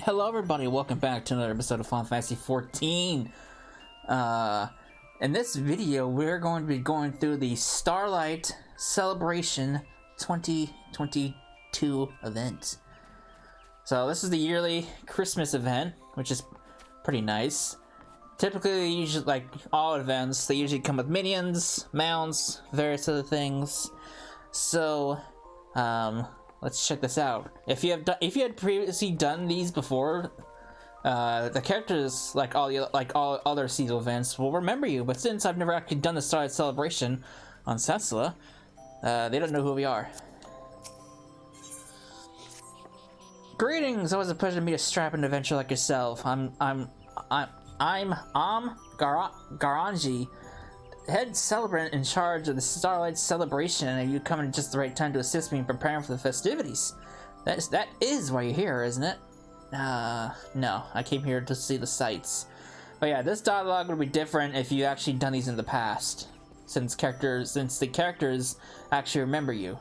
Hello everybody, welcome back to another episode of Final Fantasy XIV. In this video, we're going to be going through the Starlight Celebration 2022 event. So this is the yearly Christmas event, which is pretty nice. Typically, usually, like all events, they usually come with minions, mounts, various other things. So, let's check this out. If you had previously done these before, the characters, like all other seasonal events, will remember you. But since I've never actually done the Starlight Celebration on Setsula, they don't know who we are. Greetings! Always a pleasure to meet a strapping adventurer like yourself. I'm Garanji, head celebrant in charge of the Starlight Celebration, and you come in just the right time to assist me in preparing for the festivities. That is why you're here, isn't it? No, I came here to see the sights. But yeah, this dialogue would be different if you actually done these in the past, since the characters actually remember you.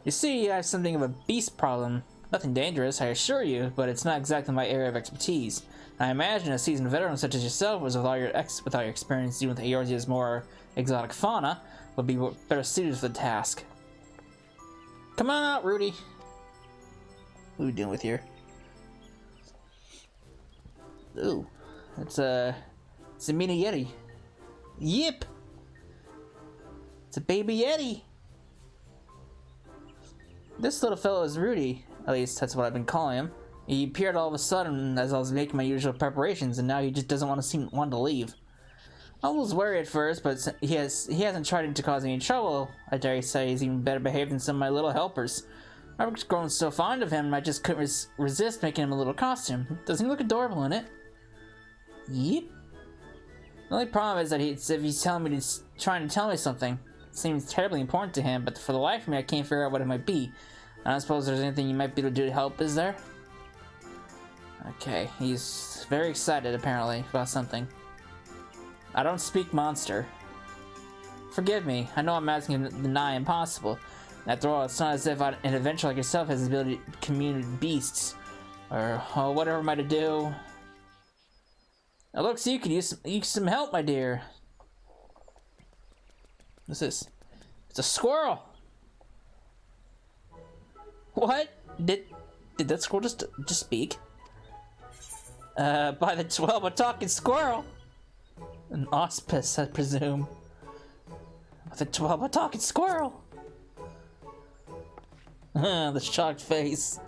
You see, I have something of a beast problem. Nothing dangerous, I assure you, but it's not exactly my area of expertise. I imagine a seasoned veteran such as yourself, with all your experience dealing with Eorzea's more exotic fauna, would be better suited for the task. Come on out, Rudy. What are we doing with here? Ooh, it's a mini Yeti. Yip! It's a baby Yeti. This little fellow is Rudy. At least that's what I've been calling him. He appeared all of a sudden as I was making my usual preparations, and now he just doesn't want to leave. I was worried at first, but he hasn't tried to cause any trouble. I dare say he's even better behaved than some of my little helpers. I've grown so fond of him, I just couldn't resist making him a little costume. Doesn't he look adorable in it? Yep. The only problem is that if he's trying to tell me something. It seems terribly important to him, but for the life of me, I can't figure out what it might be. I don't suppose there's anything you might be able to do to help, is there? Okay, he's very excited apparently about something. I don't speak monster. Forgive me, I know I'm asking you to deny impossible. After all, it's not as if an adventurer like yourself has the ability to commune with beasts. Or whatever am I to do? Now look, so you could use some help, my dear. What's this? It's a squirrel! What? Did that squirrel just speak? By the 12, a talking squirrel! An auspice, I presume. By the 12, a talking squirrel! The shocked face.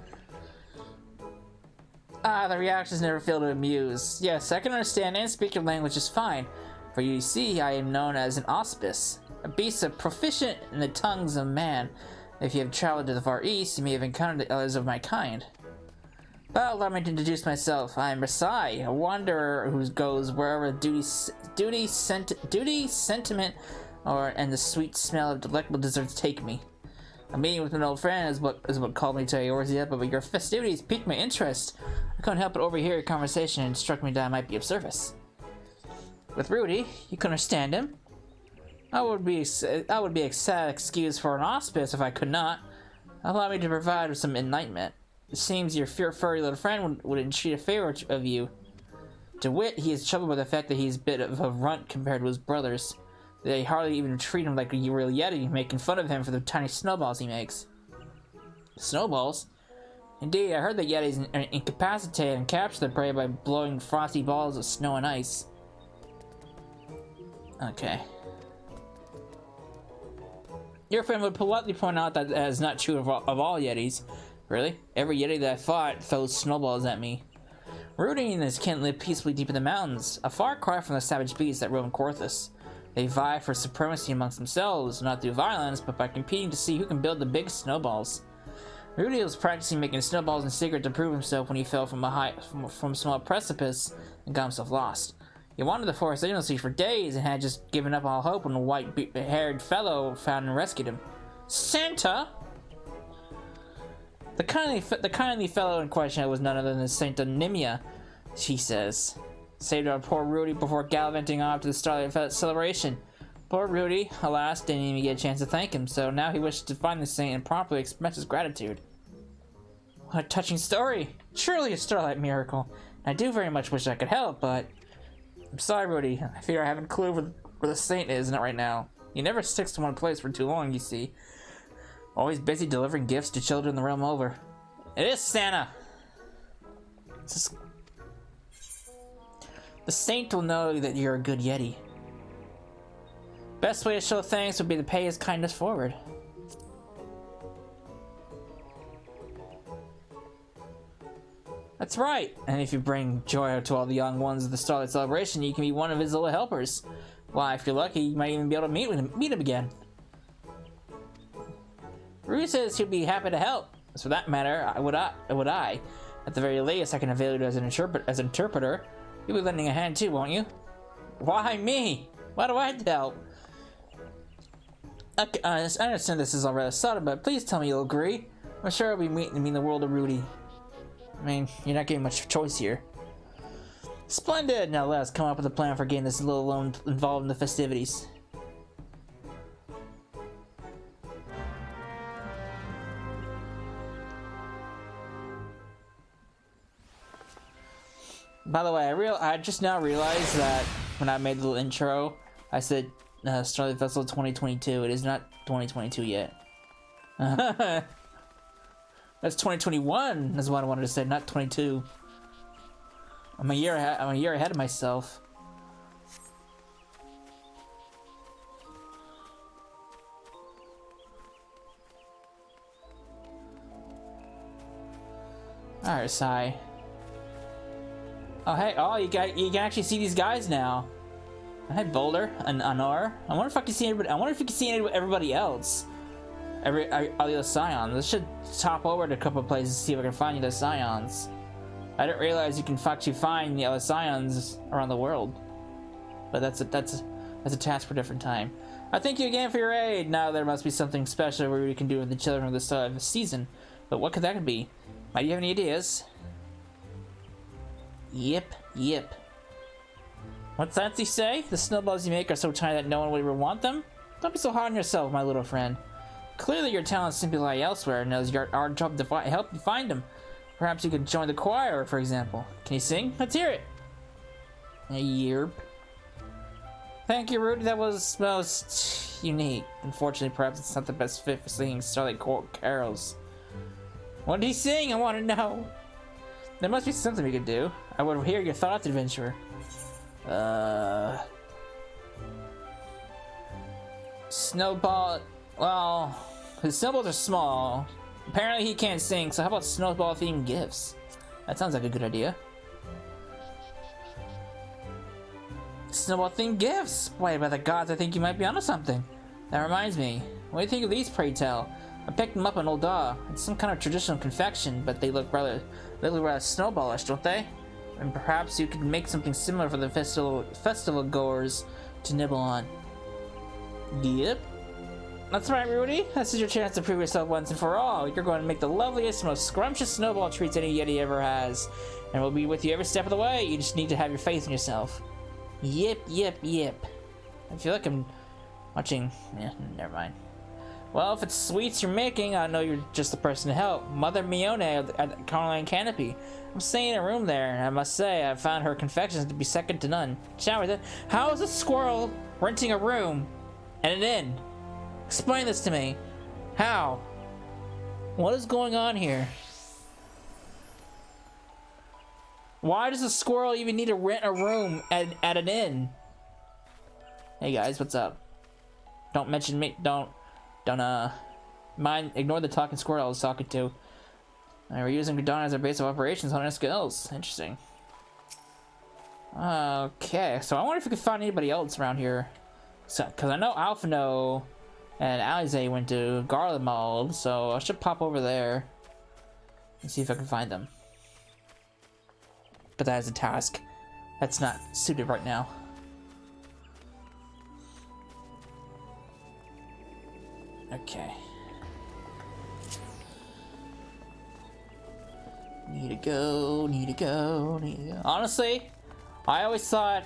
The reactions never fail to amuse. Yes, I can understand and speak your language just fine. For you see, I am known as an auspice, a beast proficient in the tongues of man. If you have traveled to the Far East, you may have encountered others of my kind. But allow me to introduce myself. I am Rasai, a wanderer who goes wherever duty, sentiment, and the sweet smell of delectable desserts take me. A meeting with an old friend is what called me to Eorzea, but your festivities piqued my interest. I couldn't help but overhear your conversation and it struck me that I might be of service. With Rudy, you can understand him. I would be a sad excuse for an auspice if I could not. Allow me to provide with some enlightenment. It seems your furry little friend would entreat a favor of you. To wit, he is troubled by the fact that he's a bit of a runt compared to his brothers. They hardly even treat him like a real Yeti, making fun of him for the tiny snowballs he makes. Snowballs? Indeed, I heard that Yetis incapacitate and capture their prey by blowing frosty balls of snow and ice. Okay. Your friend would politely point out that that is not true of all Yetis. Really? Every Yeti that I fought throws snowballs at me. Rudy and his kin live peacefully deep in the mountains, a far cry from the savage beasts that roam Korthus. They vie for supremacy amongst themselves, not through violence, but by competing to see who can build the biggest snowballs. Rudy was practicing making snowballs in secret to prove himself when he fell from a small precipice and got himself lost. He wandered the forest aimlessly for days and had just given up all hope when a white-haired fellow found and rescued him. Santa? The kindly fellow in question was none other than Saint Nimia, she says. Saved our poor Rudy before gallivanting off to the Starlight Celebration. Poor Rudy, alas, didn't even get a chance to thank him, so now he wishes to find the saint and properly express his gratitude. What a touching story. Surely a Starlight miracle. I do very much wish I could help, but... I'm sorry, Rudy. I fear I haven't a clue where the saint is right now. He never sticks to one place for too long, you see. Always busy delivering gifts to children the realm over. It is Santa! The saint will know that you're a good Yeti. Best way to show thanks would be to pay his kindness forward. That's right! And if you bring joy to all the young ones of the Starlight celebration, you can be one of his little helpers. Why, if you're lucky, you might even be able to meet him again. Rue says he'll be happy to help. As for that matter, would I. At the very least, I can avail you as an interpreter. You'll be lending a hand too, won't you? Why me? Why do I have to help? Okay, I understand this is all rather subtle, but please tell me you'll agree. I'm sure I'll be meeting the world of Rudy. I mean, you're not getting much choice here. Splendid! Now let us come up with a plan for getting this little lone involved in the festivities. By the way, I just now realized that when I made the little intro, I said Starlight Festival 2022. It is not 2022 yet. That's 2021 is what I wanted to say, not 22. I'm a year ahead of myself. Alright, Sai. Oh hey, you can actually see these guys now. Hey, Boulder and Honor. I wonder if I can see everybody. I wonder if you can see everybody else. All the other Scions. I should top over to a couple of places to see if I can find the other Scions. I didn't realize you can actually find the other Scions around the world. But that's a task for a different time. I thank you again for your aid. Now there must be something special we can do with the children of the start of the season. But what could that be? Might you have any ideas? Yep. What's that you say? The snowballs you make are so tiny that no one would ever want them? Don't be so hard on yourself, my little friend. Clearly your talents simply lie elsewhere, and it's our job to help you find them. Perhaps you could join the choir, for example. Can you sing? Let's hear it. Yerp. Thank you, Rudy. That was most unique. Unfortunately, perhaps it's not the best fit for singing Starlight carols. What did he sing? I want to know. There must be something we could do. I would hear your thoughts, adventurer. Snowball. Well, his snowballs are small. Apparently he can't sing, so how about snowball themed gifts? That sounds like a good idea. Snowball themed gifts! Boy, by the gods, I think you might be onto something. That reminds me. What do you think of these, pray tell? I picked them up in Old Daw. It's some kind of traditional confection, but they look rather snowballish, don't they? And perhaps you could make something similar for the festival goers to nibble on. Yep. That's right, Rudy. This is your chance to prove yourself once and for all. You're going to make the loveliest, most scrumptious snowball treats any Yeti ever has. And we'll be with you every step of the way. You just need to have your faith in yourself. Yep. I feel like I'm watching... Yeah, never mind. Well, if it's sweets you're making, I know you're just the person to help. Mother Mione at Caroline Canopy. I'm staying in a room there, and I must say, I found her confections to be second to none. Shall we? How is a squirrel renting a room and an inn? Explain this to me. How? What is going on here? Why does a squirrel even need to rent a room at an inn? Hey guys, what's up? Don't mention me. Don't mind. Ignore the talking squirrel I was talking to. We're using Gridana as our base of operations on our skills. Interesting. Okay, so I wonder if we could find anybody else around here. Because I know Alphino and Alize went to Garlemald, so I should pop over there and see if I can find them. But that is a task that's not suited right now. Okay. Need to go. Honestly, I always thought,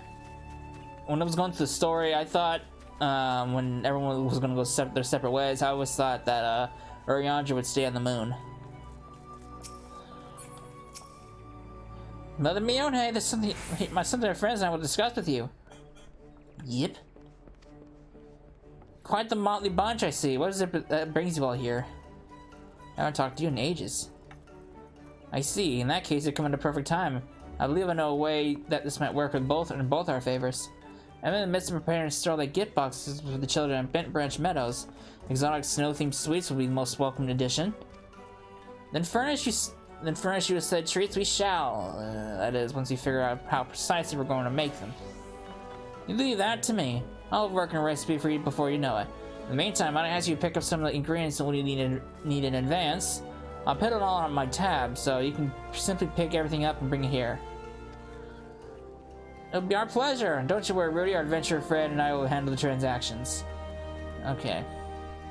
when I was going through the story, I thought, when everyone was gonna go their separate ways, I always thought that, Urianger would stay on the moon. Mother Mione, there's something my friends and I will discuss with you. Yep. Quite the motley bunch, I see. What is it that brings you all here? I haven't talked to you in ages. I see. In that case, you're coming at a perfect time. I believe I know a way that this might work in both our favors. I'm in the midst of preparing Starlight gift boxes for the children at Bent Branch Meadows. Exotic snow-themed sweets will be the most welcome addition. Then furnish you with said treats we shall. That is, once we figure out how precisely we're going to make them. You leave that to me. I'll work on a recipe for you before you know it. In the meantime, I'll ask you to pick up some of the ingredients that we need in advance. I'll put it all on my tab, so you can simply pick everything up and bring it here. It'll be our pleasure. And don't you worry, Rudy, our adventurer friend and I will handle the transactions. Okay.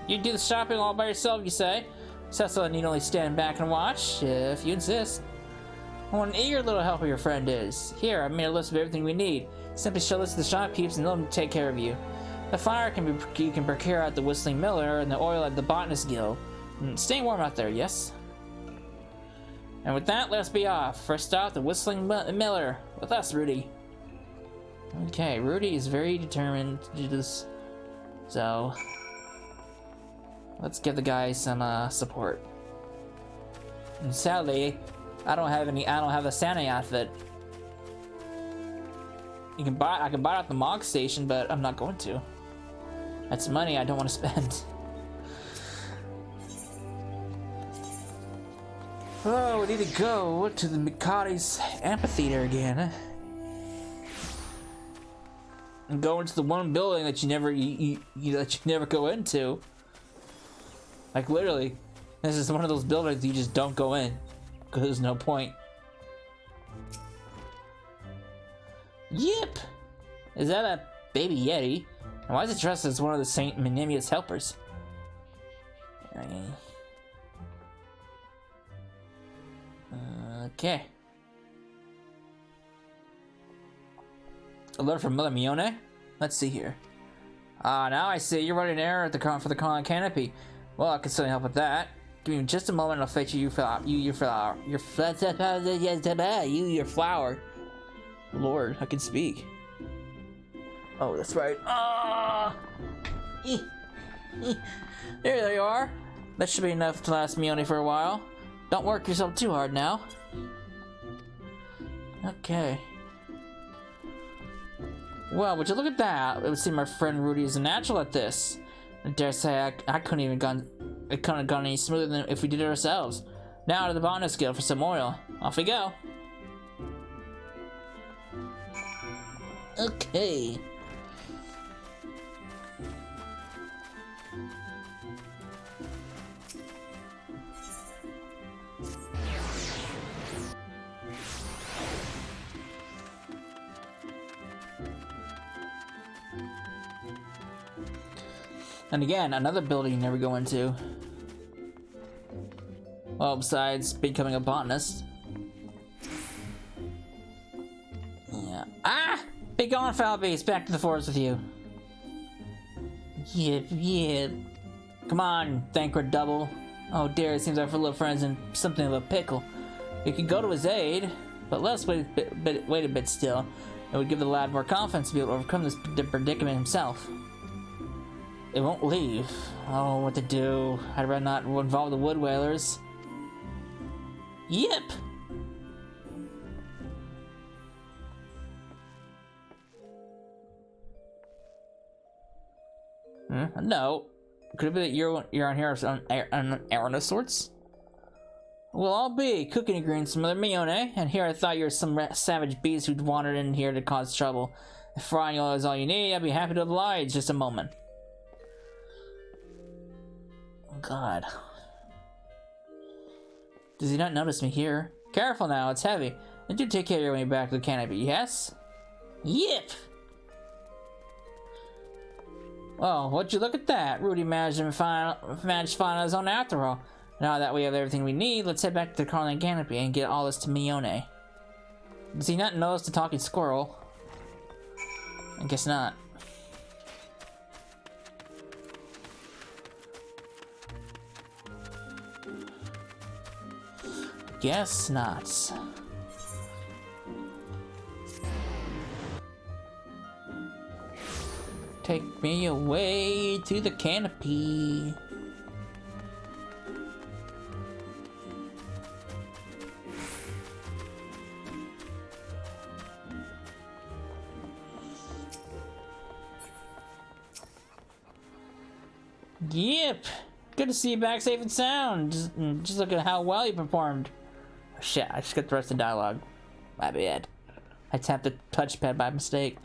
You do the shopping all by yourself, you say? Cecil need only stand back and watch, if you insist. What an eager little helper your friend is. Here, I've made a list of everything we need. Simply show this to the shopkeepers and they'll take care of you. The fire you can procure at the Whistling Miller and the oil at the Botanist Guild. Stay warm out there, yes? And with that, let's be off. First off, the Whistling Miller. With us, Rudy. Okay, Rudy is very determined to do this. So, let's give the guy some support. And sadly, I don't have a Santa outfit. I can buy it at the Mog Station, but I'm not going to. That's money I don't want to spend. Oh, we need to go to the Mikati's amphitheater again. And go into the one building that you never go into. Like literally, this is one of those buildings you just don't go in because there's no point. Yep. Is that a baby Yeti? And why is it dressed as one of the Saint Minimius helpers? Okay. Alert from Mother Mione? Let's see here. Now I see you're running an error for the Colin Canopy. Well, I can certainly help with that. Give me just a moment and I'll fetch you your flower. Your flower. Lord, I can speak. Oh, that's right. There they are. That should be enough to last Mione for a while. Don't work yourself too hard now. Okay. Well, would you look at that? It would seem our friend Rudy is a natural at this. I dare say I couldn't have gone any smoother than if we did it ourselves. Now to the Botanist Guild for some oil. Off we go. Okay. And again, another building you never go into. Well, besides becoming a botanist. Yeah. Be gone, foul beast! Back to the forest with you. Yep. Come on, Thancred Double. Oh dear, it seems our little friend's in something of a pickle. We could go to his aid, but let's wait a bit still. It would give the lad more confidence to be able to overcome this predicament himself. It won't leave. Oh, what to do? I'd rather not involve the wood whalers. Yep! No. Could it be that you're on here on an errand of sorts? Well, I'll be cooking ingredients from Mother Mione, and here I thought you were some savage beast who'd wandered in here to cause trouble. If frying oil is all you need, I'd be happy to oblige. Just a moment. God. Does he not notice me here? Careful now, it's heavy. And do take care of your way back to the canopy, yes? Yep! Well, would you look at that? Rudy managed to find on his own after all. Now that we have everything we need, let's head back to the Carlin Canopy and get all this to Mione. Does he not notice the talking squirrel? I guess not. Guess not. Take me away to the canopy. Yep. Good to see you back safe and sound. Just look at how well you performed. Oh, shit, I just got the rest of the dialogue. My bad. I tapped the touchpad by mistake.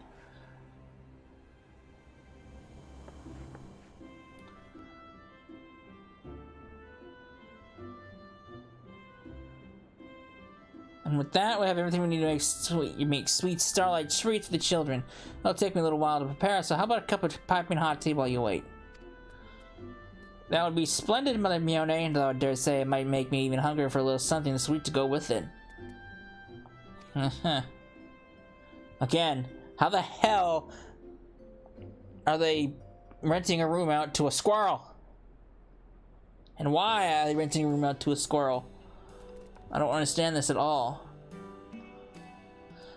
And with that, we have everything we need to make sweet. You make sweet Starlight treats for the children. It'll take me a little while to prepare, so how about a cup of piping hot tea while you wait? That would be splendid, Mother Mione, though I dare say it might make me even hungrier for a little something sweet to go with it. Again, how the hell are they renting a room out to a squirrel? And why are they renting a room out to a squirrel? I don't understand this at all.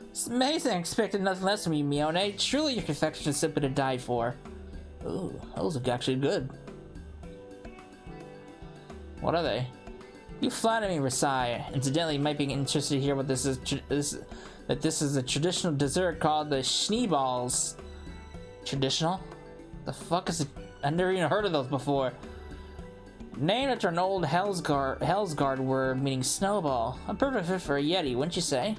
It's amazing. I expected nothing less from you, Mione. Truly your confection is simple to die for. Ooh, those look actually good. What are they? You flatter me, Rasai. Incidentally, you might be interested to hear what this is. That this is a traditional dessert called the Schneeballs. Traditional? The fuck is it? I've never even heard of those before. Named after an old Hellsguard word meaning snowball. A perfect fit for a Yeti, wouldn't you say?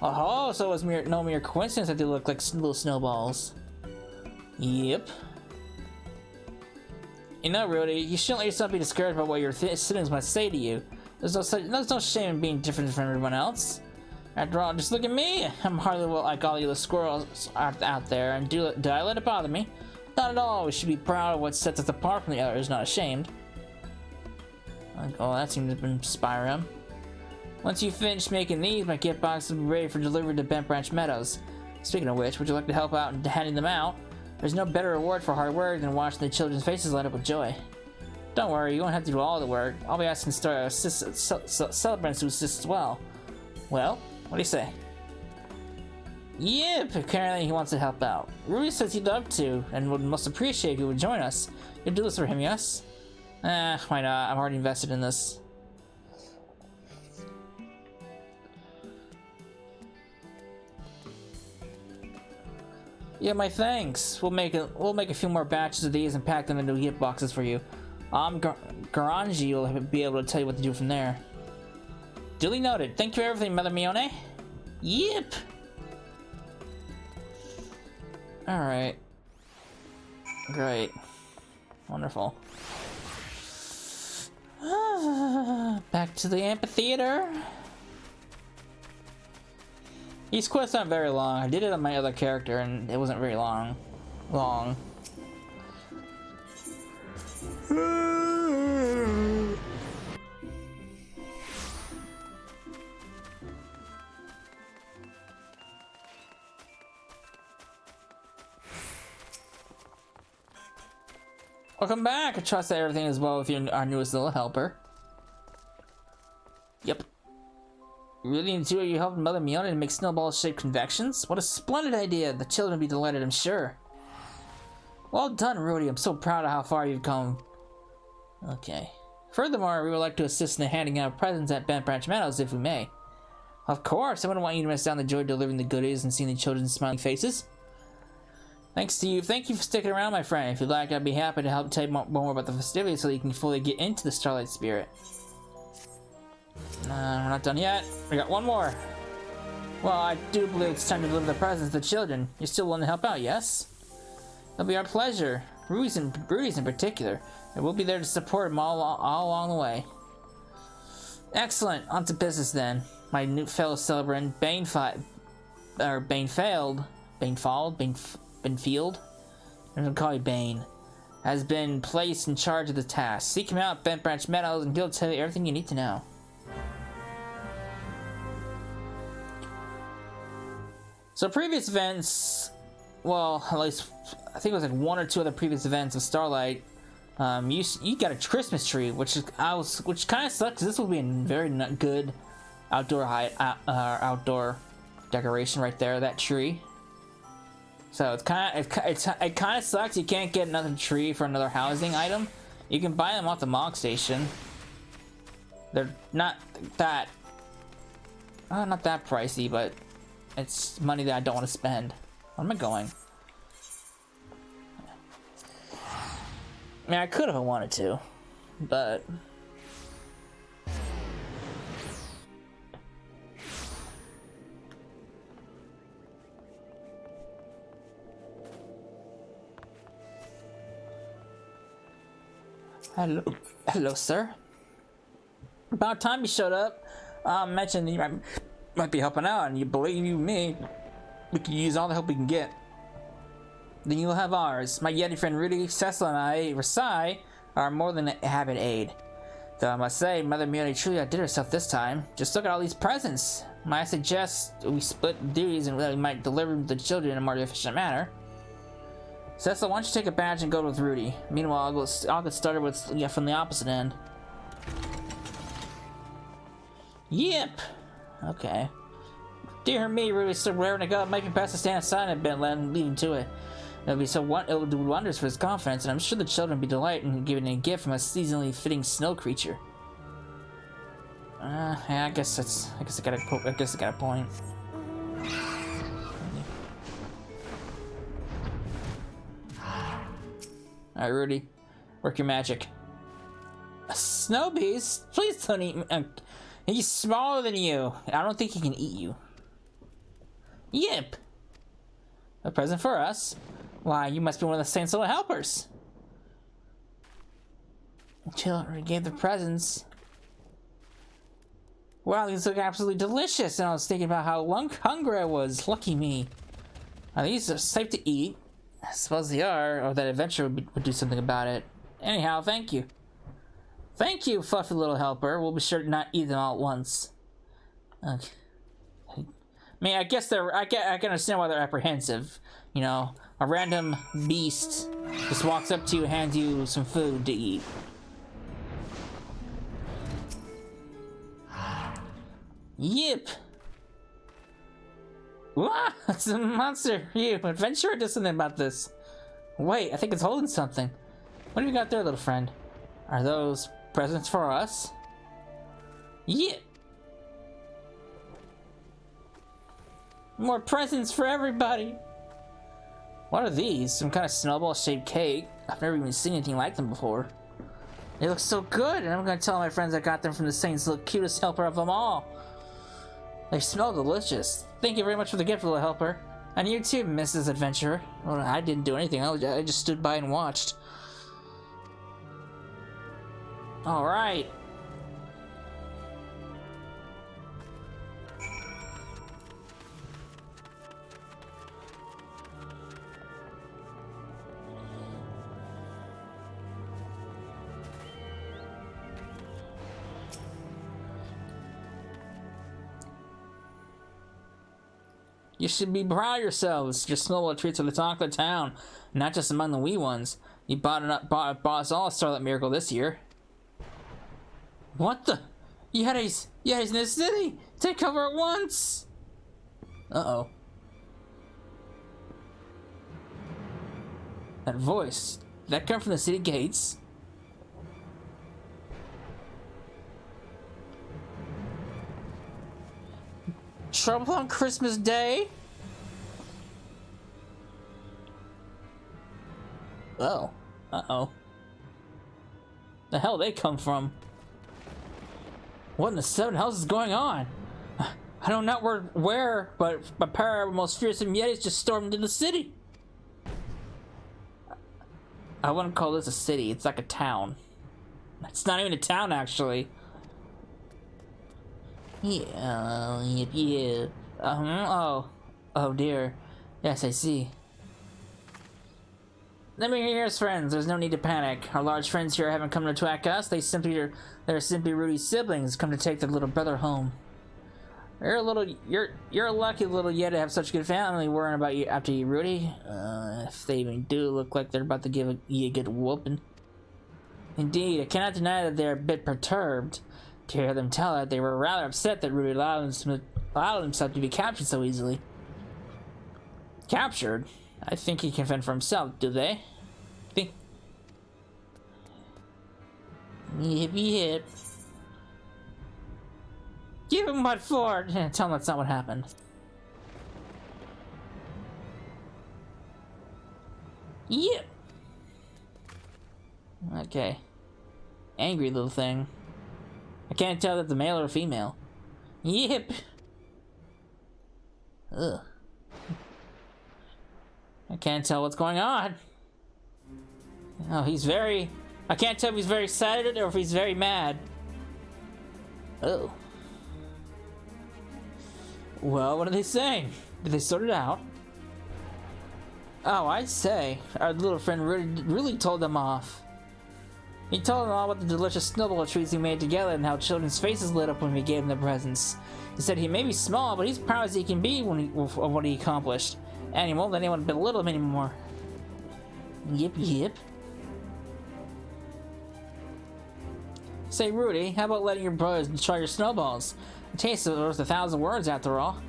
Oh, so it was no mere coincidence that they look like little snowballs. Yep. You know, Rudy, you shouldn't let yourself be discouraged by what your siblings might say to you. There's no shame in being different from everyone else. After all, just look at me. I'm hardly like all you little squirrels out there, and do I let it bother me? Not at all. We should be proud of what sets us apart from the others, not ashamed. Oh, that seems to inspire him. Once you finish making these, my gift box will be ready for delivery to Bent Branch Meadows. Speaking of which, would you like to help out in handing them out? There's no better reward for hard work than watching the children's faces light up with joy. Don't worry, you won't have to do all the work. I'll be asking celebrants to assist as well. Well, what do you say? Yep, apparently he wants to help out. Ruby says he'd love to, and would most appreciate if you would join us. You'll do this for him, yes? Why not? I'm already invested in this. Yeah, my thanks. We'll make a few more batches of these and pack them into gift boxes for you. Garanji will be able to tell you what to do from there. Duly noted. Thank you for everything, Mother Mione. Yep. Alright. Great. Wonderful. Back to the amphitheater. These quests aren't very long. I did it on my other character and it wasn't very long. Welcome back. I trust that everything is well with you, our newest little helper. Yep. You really enjoy your helping Mother Mione to make snowball-shaped confections? What a splendid idea! The children will be delighted, I'm sure. Well done, Rudy. I'm so proud of how far you've come. Okay. Furthermore, we would like to assist in the handing out presents at Bent Branch Meadows, if we may. Of course, I wouldn't want you to miss out on the joy of delivering the goodies and seeing the children's smiling faces. Thanks to you. Thank you for sticking around, my friend. If you'd like, I'd be happy to help tell you more about the festivities so that you can fully get into the Starlight spirit. We're not done yet. We got one more. Well, I do believe it's time to deliver the presents to the children. You're still willing to help out, yes? It'll be our pleasure. Rudy's in particular. And we'll be there to support him all along the way. Excellent. On to business then. My new fellow celebrant, Banefield. I'm gonna call you Bane. Has been placed in charge of the task. Seek him out at Bent Branch Meadows and he'll tell you everything you need to know. So previous events, well, at least I think it was like one or two other previous events of Starlight. You got a Christmas tree, which kind of sucks. Cause this will be a very good outdoor outdoor decoration right there. That tree. So it kind of sucks you can't get another tree for another housing item. You can buy them off the Mog Station. They're not that pricey, but it's money that I don't want to spend. Where am I going? I mean, I could if I wanted to, but hello, sir. About time you showed up. Mentioned you might be helping out, and you believe me, we can use all the help we can get. Then you'll have ours. My Yeti friend Rudy, Cecil, and I, Rasai, are more than a habit aid. Though I must say, Mother Mary truly outdid herself this time. Just look at all these presents. Might I suggest we split duties and we might deliver them to the children in a more efficient manner. Cecil, why don't you take a badge and go with Rudy? Meanwhile, I'll get started with from the opposite end. Yep. Okay. Dear me, Rudy's so raring to go. It might be best to stand aside a bit and leave him to it. It will do wonders for his confidence, and I'm sure the children will be delighted in giving a gift from a seasonally fitting snow creature. Yeah, I guess I got a point. Alright, Rudy. Work your magic. A snow beast? Please don't eat me. He's smaller than you. I don't think he can eat you. Yep. A present for us? Why, you must be one of the Saints' little helpers. Children gave the presents. Wow, these look absolutely delicious. And I was thinking about how hungry I was. Lucky me. Now, these are safe to eat. I suppose they are, or that adventure would do something about it. Anyhow, thank you. Thank you, fluffy little helper. We'll be sure to not eat them all at once. Okay. I mean, I guess I can understand why they're apprehensive. You know, a random beast just walks up to you and hands you some food to eat. Yep. Wow, it's a monster. You adventurer does something about this. Wait, I think it's holding something. What do you got there, little friend? Are those presents for us? Yeah. More presents for everybody. What are these? Some kind of snowball-shaped cake. I've never even seen anything like them before. They look so good, and I'm gonna tell my friends I got them from the Saints, the cutest helper of them all. They smell delicious. Thank you very much for the gift, little helper. And you too, Mrs. Adventurer. Well, I didn't do anything. I just stood by and watched. Alright. You should be proud of yourselves. Your snowball treats are the talk of the town, not just among the wee ones. You bought us all a Starlight Miracle this year. What the? Yetis in the city! Take cover at once! Uh-oh. That voice, did that come from the city gates? Trouble on Christmas Day? Oh. Uh-oh. The hell they come from? What in the seven hells is going on? I don't know where, but a pair of most fearsome Yetis just stormed into the city. I wouldn't call this a city, it's like a town. It's not even a town, actually. Yeah. Oh dear. Yes, I see. Let me hear his friends. There's no need to panic. Our large friends here haven't come to attack us. They're simply Rudy's siblings, come to take their little brother home. You're a lucky little Yeti to have such a good family worrying about you after you, Rudy. If they even do look like they're about to give you a good whooping. Indeed, I cannot deny that they're a bit perturbed. To hear them tell that they were rather upset that Rudy allowed himself to be captured so easily. Captured? I think he can fend for himself, do they? Think. Yippee hip. Give him what for? Tell him that's not what happened. Yep. Okay. Angry little thing. I can't tell if it's a male or a female. Yep. Ugh. I can't tell what's going on. Oh, he's very... I can't tell if he's very excited or if he's very mad. Oh. Well, what are they saying? Did they sort it out? Oh, I'd say. Our little friend really told them off. He told them all about the delicious snowball treats we made together and how children's faces lit up when we gave them the presents. He said he may be small, but he's proud as he can be of what he accomplished. And he won't let anyone belittle him anymore. Yip yip. Say, Rudy, how about letting your brothers try your snowballs? A taste is worth 1,000 words, after all.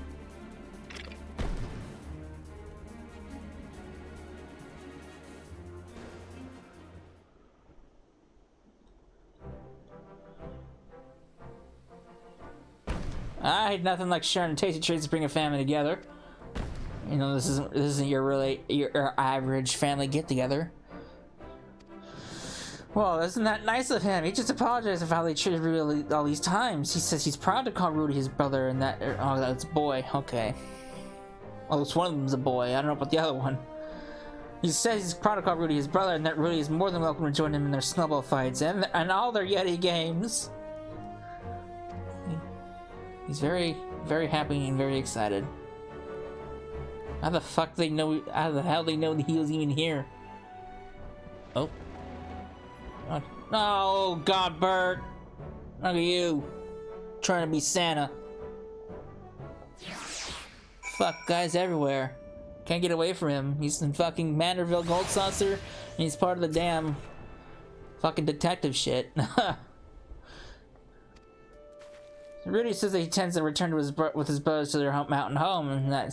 I nothing like sharing tasty treats to bring a family together. You know, this isn't your average family get together. Well, isn't that nice of him? He just apologized for how they treated Rudy all these times. He says he's proud to call Rudy his brother, and that oh, that's a boy. Okay. Oh, it's one of them's a boy. I don't know about the other one. He says he's proud to call Rudy his brother, and that Rudy is more than welcome to join him in their snowball fights and all their Yeti games. He's very, very happy and very excited. How the fuck they know? How the hell they know that he was even here? Oh. Oh God, Bert! Look at you, trying to be Santa. Fuck, guys everywhere. Can't get away from him. He's in fucking Manderville Gold Saucer, and he's part of the damn fucking detective shit. Rudy says that he tends to return to with his brothers to their mountain home, and that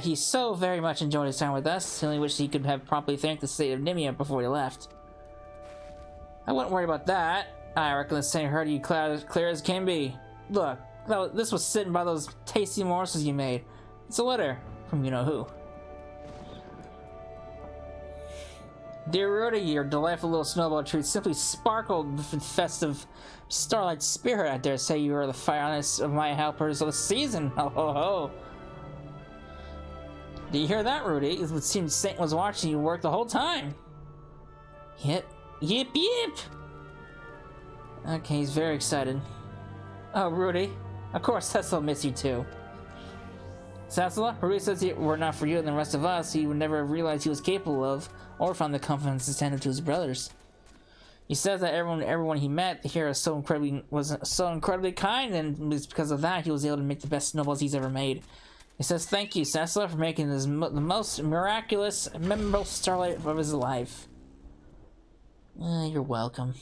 he so very much enjoyed his time with us. He only wished he could have properly thanked the state of Nimia before he left. I wouldn't worry about that. I reckon this thing heard you clear as can be. Look, this was sitting by those tasty morsels you made. It's a letter from you-know-who. Dear Rudy, your delightful little snowball treat simply sparkled with the festive Starlight spirit. I dare say you are the finest of my helpers of the season. Ho ho ho. Did you hear that, Rudy? It would seem Saint was watching you work the whole time. Yep. Yip yip. Okay, he's very excited. Oh, Rudy. Of course, Cecil will miss you too. Cecil, Rudy says he were not for you and the rest of us, he would never have realized he was capable of, or found the confidence to stand up to his brothers. He says that everyone he met here was so incredibly kind, and it's because of that he was able to make the best snowballs he's ever made. He says thank you, Cecil, for making this the most miraculous, memorable Starlight of his life. You're welcome.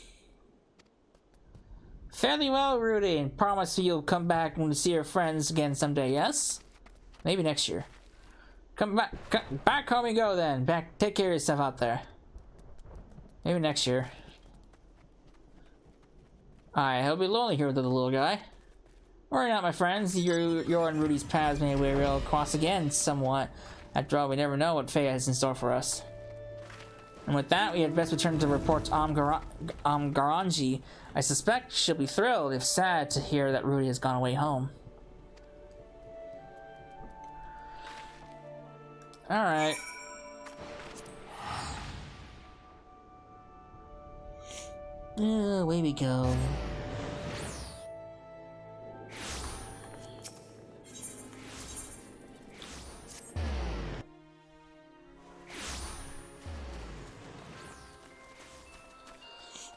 Fairly well, Rudy, and promise you'll come back and see your friends again someday, yes? Maybe next year. Come back home you go then. Take care of yourself out there. Maybe next year. Alright, he'll be lonely here with the little guy. Worry not, my friends. Your and Rudy's paths may will cross again somewhat. After all, we never know what fate has in store for us. And with that, we had best return to report to Garanji. I suspect she'll be thrilled, if sad, to hear that Rudy has gone away home. Alright. Away we go.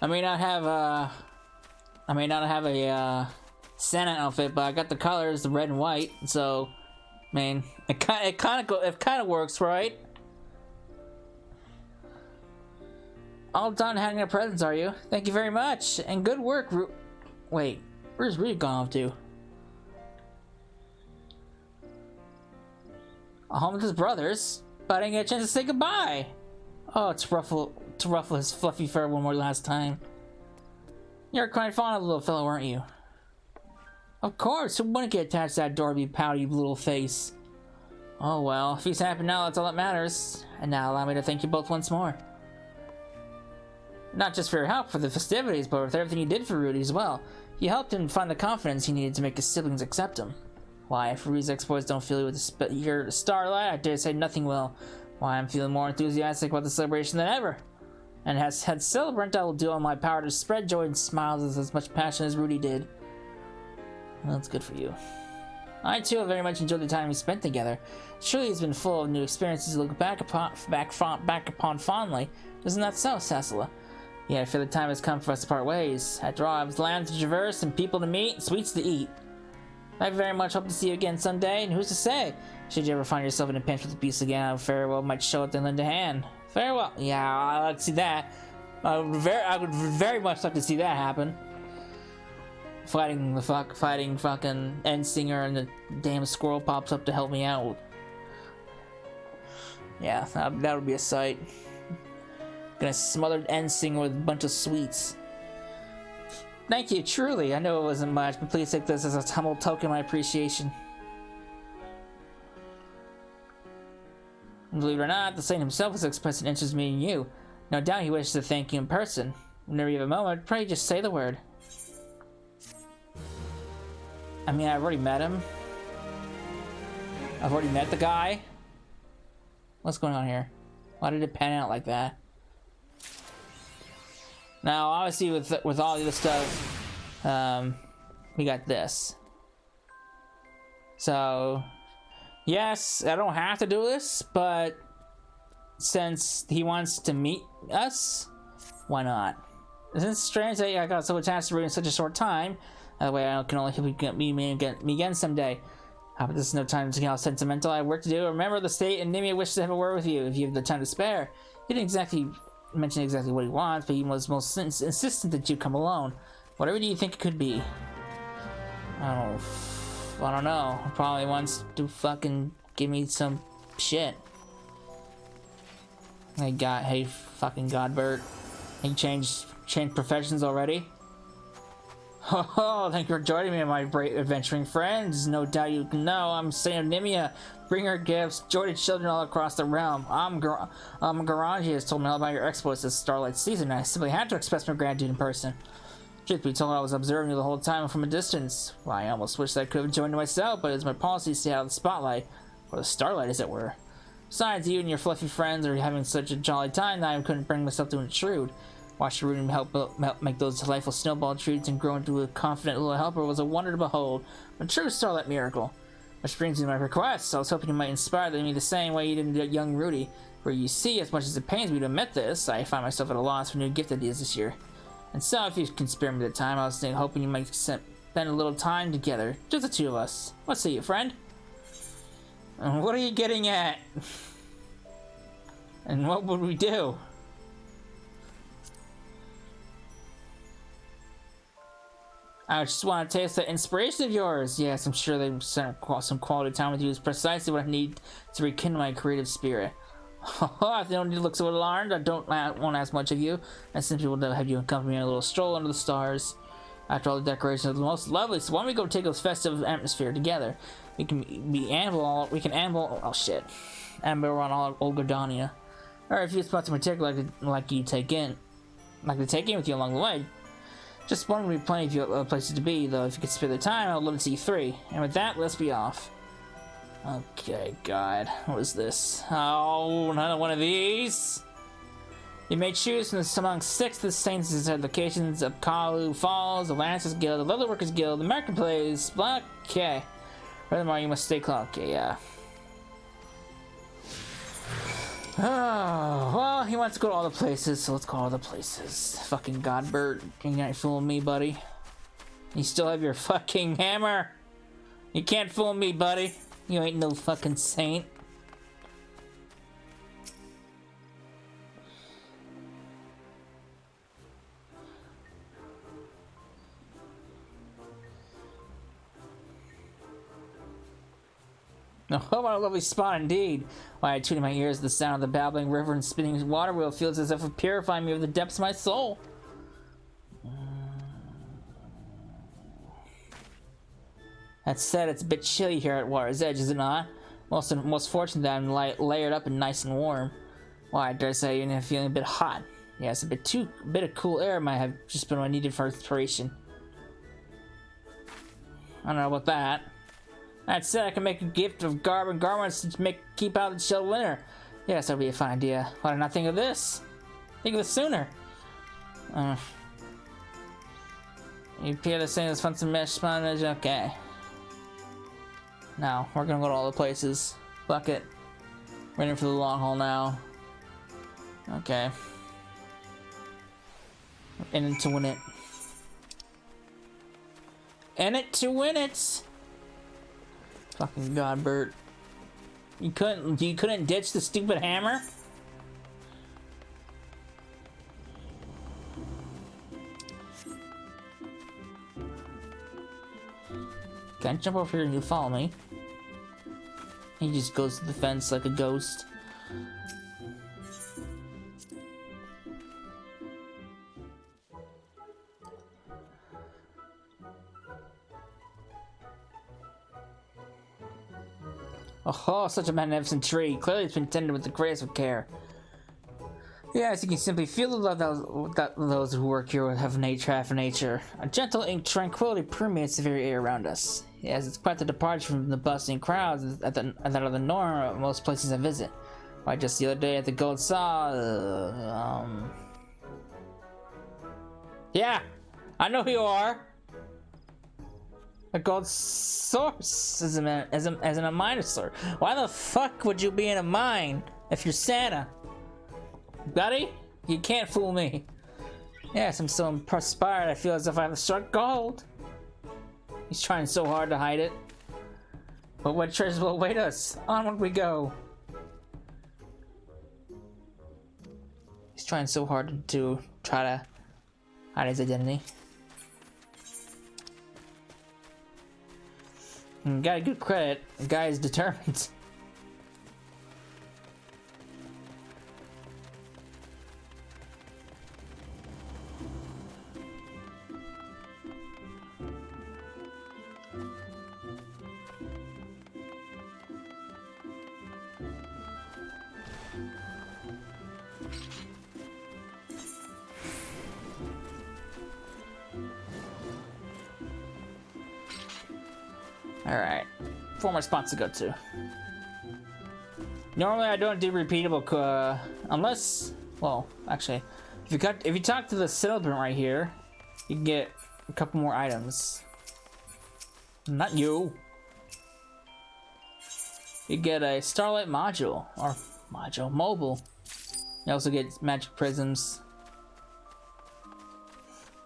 I may not have a Santa outfit, but I got the colors, the red and white, so I mean, it kind of works, right? All done hanging up presents, are you? Thank you very much, and good work, Wait, where's Rudy gone off to? home with his brothers, but I didn't get a chance to say goodbye. Oh, to ruffle his fluffy fur one more last time. You're quite fond of the little fellow, weren't you? Of course, who wouldn't get attached to that adorable pouty little face? Oh well, if he's happy now, that's all that matters. And now allow me to thank you both once more. Not just for your help for the festivities, but with everything you did for Rudy as well. You helped him find the confidence he needed to make his siblings accept him. Why, if Rudy's exploits don't fill you with your Starlight, I dare say nothing will. Why, I'm feeling more enthusiastic about the celebration than ever. And has had celebrant, I will do all my power to spread joy and smiles with as much passion as Rudy did. Well, that's good for you. I too have very much enjoyed the time we spent together. Surely it's been full of new experiences to look back upon fondly. Isn't that so, Cecilla? Yeah, I feel the time has come for us to part ways. After all, I have land to traverse and people to meet, sweets to eat. I very much hope to see you again someday, and who's to say? Should you ever find yourself in a pinch with the beast again, I very well might show up and lend a hand. Very well. Yeah, I'd like to see that. I would very much like to see that happen. Fighting fucking Endsinger and the damn squirrel pops up to help me out. Yeah, that would be a sight. Gonna smother Endsinger with a bunch of sweets. Thank you, truly. I know it wasn't much, but please take this as a humble token of my appreciation. Believe it or not, the saint himself has expressed an interest in meeting you. No doubt he wishes to thank you in person. Whenever you have a moment, pray just say the word. I mean, I've already met him. I've already met the guy. What's going on here? Why did it pan out like that? Now, obviously, with all the other stuff, we got this. So, yes, I don't have to do this, but since he wants to meet us, why not? Isn't it strange that I got so attached to Rudy in such a short time? That way I can only meet me again someday. But this is no time to get all sentimental. I have work to do. Remember, the state and Nimia wishes to have a word with you if you have the time to spare. He didn't exactly mention exactly what he wants, but he was most insistent that you come alone. Whatever do you think it could be? I don't know. Probably wants to fucking give me some shit. Hey fucking Godbert. He changed professions already? Oh, thank you for joining me, my brave adventuring friends. No doubt you know I'm Saint Nimia. Bring her gifts, joy to children all across the realm. Garangi has told me all about your exploits this Starlight season, and I simply had to express my gratitude in person. Truth be told, I was observing you the whole time from a distance. Well, I almost wish I could have joined myself, but it's my policy to stay out of the spotlight, or the Starlight as it were. Besides, you and your fluffy friends are having such a jolly time that I couldn't bring myself to intrude. Watching Rudy help make those delightful snowball treats and grow into a confident little helper was a wonder to behold, a true Starlight miracle. Which brings me to my request. I was hoping you might inspire me the same way you did in young Rudy, where you see, as much as it pains me to admit this, I find myself at a loss for new gift ideas this year. And so, if you can spare me the time, I was hoping you might spend a little time together, just the two of us. What say you, friend? And what are you getting at? And what would we do? I just want to taste that inspiration of yours. Yes, I'm sure they spent some quality time with you is precisely what I need to rekindle my creative spirit. If you don't need to look so alarmed, I don't want to ask much of you. I simply want to have you accompany me on a little stroll under the stars. After all, the decorations are the most lovely, so why don't we go take a festive atmosphere together? We can amble around all old Gardania. Or if you spots in particular like to take in with you along the way. Just one would be plenty of places to be, though. If you could spare the time, I would love to see you three. And with that, let's be off. Okay, God. What is this? Oh, another one of these? You may choose from among 6 of the Saints' locations of Kalu Falls, the Lancers Guild, the Leatherworkers Guild, the Marketplace. Okay. Furthermore, you must stay close. Okay, yeah. Oh, well, he wants to go to all the places, so let's go to all the places. Fucking Godbert, you ain't fooling me, buddy. You still have your fucking hammer. You can't fool me, buddy. You ain't no fucking saint. Oh, what a lovely spot indeed. Why, I tune in my ears the sound of the babbling river and spinning water wheel feels as if it purifying me of the depths of my soul. That said, it's a bit chilly here at water's edge, is it not? Most fortunate that I'm layered up and nice and warm. Why, I dare say, even feeling a bit hot. Yes, a bit of cool air might have just been what I needed for inspiration. I don't know about that. That said, I can make a gift of garments to keep out the chill winter. Yes, that would be a fine idea. Why did I not think of this? Think of it sooner. You appear to say this fun to mesh sponge. Okay. Now, we're gonna go to all the places. Fuck it. We're in for the long haul now. Okay. In it to win it. In it to win it! Fucking god, Bert. You couldn't ditch the stupid hammer? Can't jump over here and you follow me. He just goes to the fence like a ghost. Oh, such a magnificent tree. Clearly it's been tended with the greatest of care. Yes, you can simply feel the love that those who work here have nature. A gentle tranquility permeates the very air around us. Yes, it's quite the departure from the bustling crowds that are the norm at most places I visit. Why, just the other day at the Gold Saw, yeah, I know who you are. A gold source as in a minosaur. Why the fuck would you be in a mine if you're Santa? Buddy, you can't fool me. Yes, I'm so inspired I feel as if I've struck gold. He's trying so hard to hide it. But what treasures will await us? Onward we go. He's trying so hard to try to hide his identity. Got a good credit. The guy is determined. Alright, 4 more spots to go to. Normally I don't do repeatable unless, well, actually, if you talk to the celebrant right here, you can get a couple more items. Not you. You get a Starlight module, or mobile. You also get magic prisms.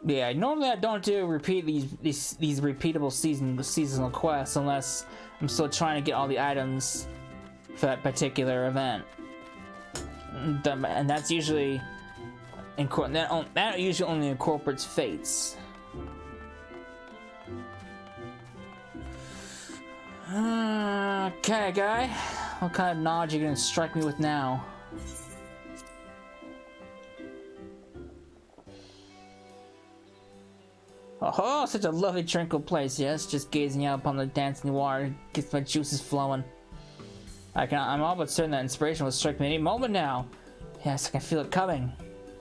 Yeah, normally I don't do these repeatable seasonal quests unless I'm still trying to get all the items for that particular event, and that's usually that usually only incorporates fates. Okay, guy, what kind of knowledge are you gonna strike me with now? Oh, such a lovely tranquil place, yes. Just gazing out upon the dancing water gets my juices flowing. I'm all but certain that inspiration will strike me any moment now. Yes, I can feel it coming.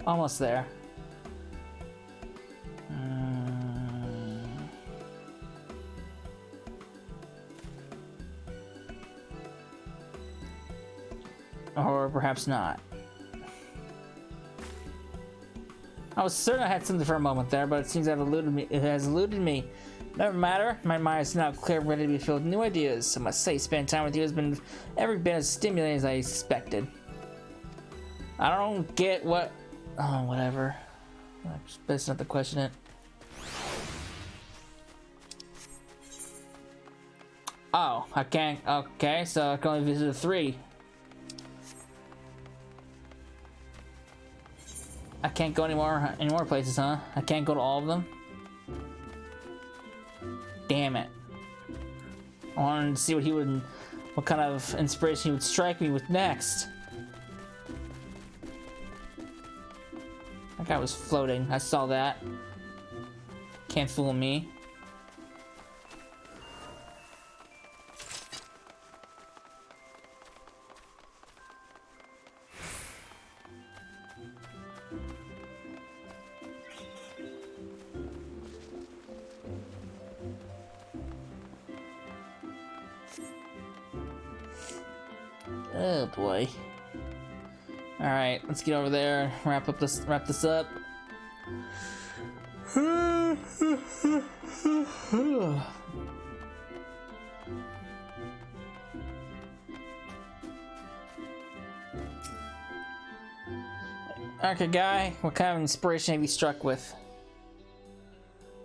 Almost there. Or perhaps not. I was certain I had something for a moment there, but it seems it has eluded me. Never matter, my mind is now clear and ready to be filled with new ideas. I must say, spending time with you has been every bit as stimulating as I expected. I don't get what... Oh, whatever. It's best not to question it. Oh, I can't... Okay, so I can only visit 3. I can't go any more places, huh? I can't go to all of them? Damn it. I wanted to see what he would what kind of inspiration he would strike me with next. That guy was floating. I saw that. Can't fool me. Oh boy. All right, let's get over there. Wrap this up. Okay, guy, what kind of inspiration have you struck with?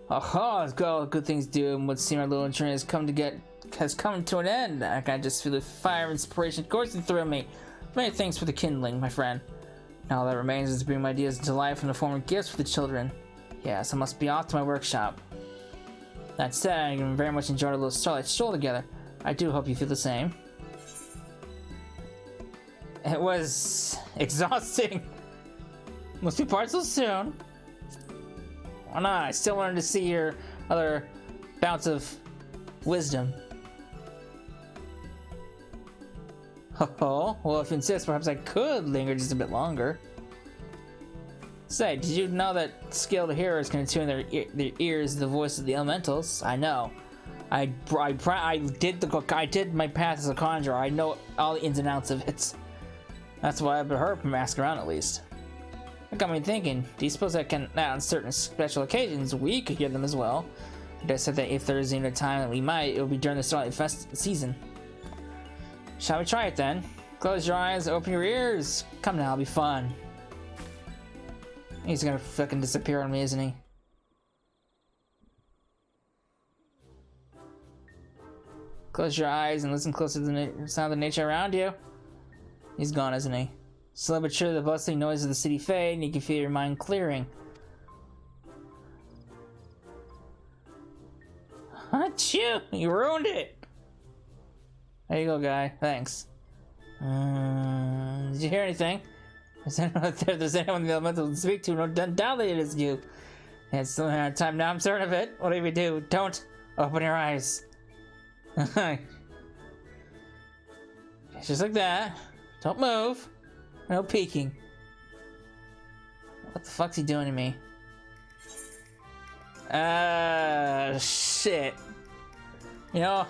Oh, it's got all the good things to do, and what seemed our little journey has come to an end. I can just feel the fire of inspiration coursing through me. Many thanks for the kindling, my friend. Now all that remains is to bring my ideas into life in the form of gifts for the children. Yes, I must be off to my workshop. That said, I very much enjoyed a little Starlight stroll together. I do hope you feel the same. It was exhausting. Must be part so soon. Why not? I still wanted to see your other bouts of wisdom. Oh, well, if you insist, perhaps I could linger just a bit longer. Say, did you know that skilled hearers can tune their ears to the voice of the elementals? I know. I did my path as a conjurer. I know all the ins and outs of it. That's why I've been heard from asking around at least. That got me thinking. Do you suppose that on certain special occasions we could hear them as well? I said that if there's even a time that we might, it will be during the Starlight Fest season. Shall we try it then? Close your eyes, open your ears. Come now, it'll be fun. He's gonna fucking disappear on me, isn't he? Close your eyes and listen closely to the sound of nature around you. He's gone, isn't he? Slowly but surely the bustling noise of the city fade and you can feel your mind clearing. Achoo! You ruined it! There you go, guy. Thanks. Did you hear anything? If there's anyone in the elemental to speak to, don't doubt that it is you. It's still not time now, I'm certain of it. Whatever you do, don't open your eyes. Just like that. Don't move. No peeking. What the fuck's he doing to me? Shit. You know...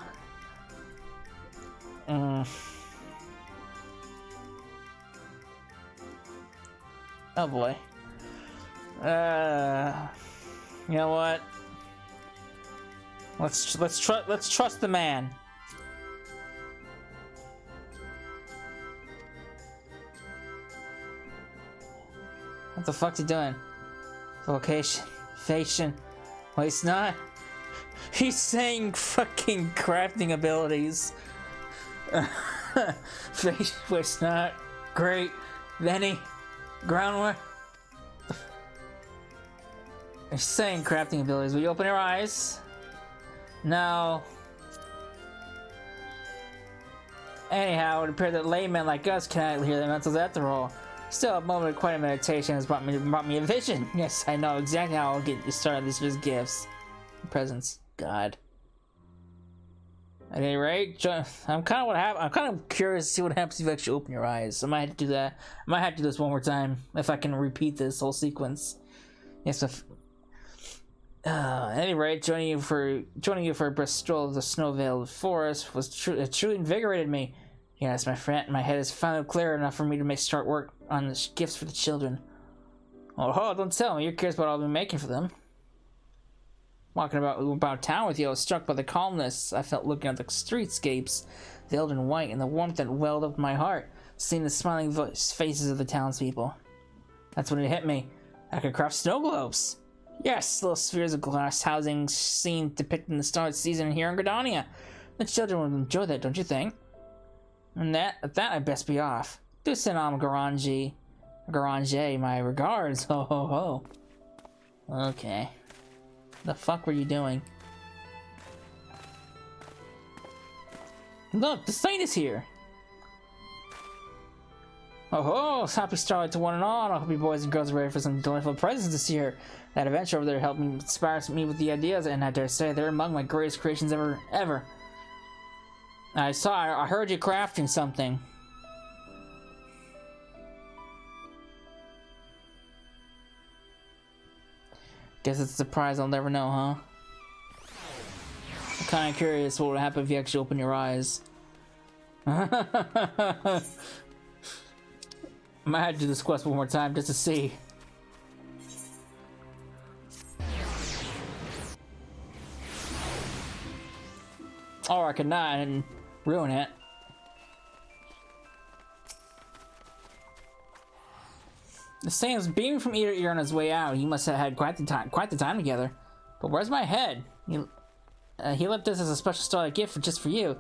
Oh boy. You know what? Let's trust the man. What the fuck's he doing? Vocation. Fashion. Well, he's not. He's saying fucking crafting abilities. Fashion was not great. Benny. Groundwork. He's saying crafting abilities. Will you open your eyes? No. Anyhow, it would appear that laymen like us cannot hear the elementals after all. Still, a moment of quiet meditation has brought me a vision. Yes, I know exactly how I'll get you started. These are just gifts. Presents. God. At any rate, I'm kind of curious to see what happens if you actually open your eyes. I might have to do that. I might have to do this one more time if I can repeat this whole sequence. Yes. At any rate, joining you for a brisk stroll of the snow-veiled forest it truly invigorated me. Yes, my friend, my head is finally clear enough for me to start work on the gifts for the children. Oh, don't tell me you're curious about what I'll be making for them. Walking about town with you, I was struck by the calmness I felt looking at the streetscapes, veiled in white, and the warmth that welled up my heart, seeing the smiling faces of the townspeople. That's when it hit me. I could craft snow globes. Yes, little spheres of glass housing seen depicting the Starlight season here in Gridania. The children would enjoy that, don't you think? And at that, I'd best be off. Do send on Garange my regards. Ho ho ho. Okay. The fuck were you doing? Look, the saint is here! Oh ho! Happy Starlight to one and all! I hope you boys and girls are ready for some delightful presents this year. That adventure over there helped me inspire me with the ideas, and I dare say they're among my greatest creations ever. I heard you crafting something. Guess it's a surprise I'll never know, huh? I'm kinda curious what would happen if you actually open your eyes. I might have to do this quest one more time just to see. Or I could not and ruin it. The Saint was beaming from ear to ear on his way out. He must have had quite the time together. But where's my head? He left this as a special Starlight gift just for you.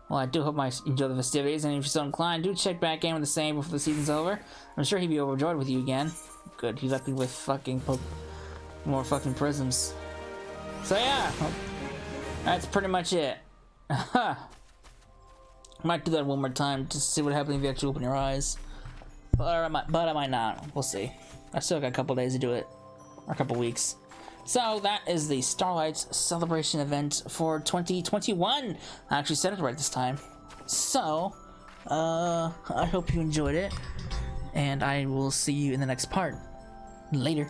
Well, I do hope you enjoy the festivities, and if you're so inclined, do check back in with the Saint before the season's over. I'm sure he'd be overjoyed with you again. Good, he left me with fucking more fucking prisms. So yeah, that's pretty much it. I might do that one more time just to see what happens if you actually open your eyes. But I might not. We'll see. I still got a couple days to do it. Or a couple weeks. So that is the Starlight celebration event for 2021. I actually said it right this time. So, I hope you enjoyed it. And I will see you in the next part. Later.